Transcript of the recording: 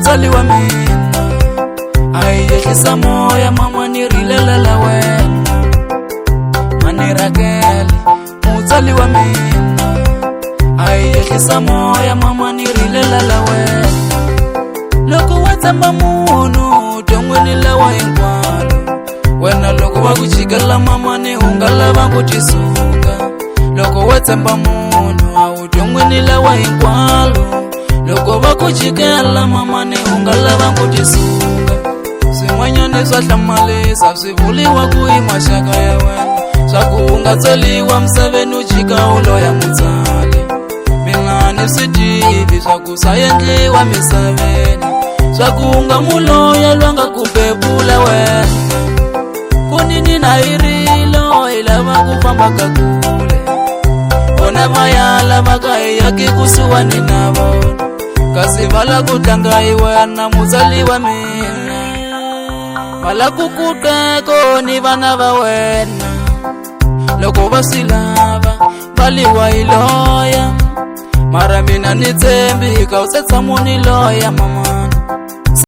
mutsali wa mina ai yehlisa moya mama ni rilela la wena mani Rakele mutsali wa mina ai yehlisa moya mama ni rilela la wena loko wa tsamba munhu tongweni lawa hinkwalo wena loko wa ku chikela mama ni unga lava ku tisunga loko wa tsamba munhu a u tongweni lawa hinkwalo loko va ku chikela mama ni unga lava ku tisunga swin'wanyana swa hlamalisa swi vuliwa ku hi maxaka ya wena swa ku u nga tsoliwa misaveni u chika u loya mutsali mina ni swi tivi swa ku swa endliwa misaveni swa ku u nga muloya lwa nga ku bebula wena kunini na hirilo hi lava ku famba ka kule vona vaya lava ka hi yaki kusuwani na vona kasi va la ku tlanga hi wena mutsali wa mina va la ku kuteko ni vana va wena loko va swi lava va liwa hi loya mara mina ni tshembi ka u se tshama ni loya mama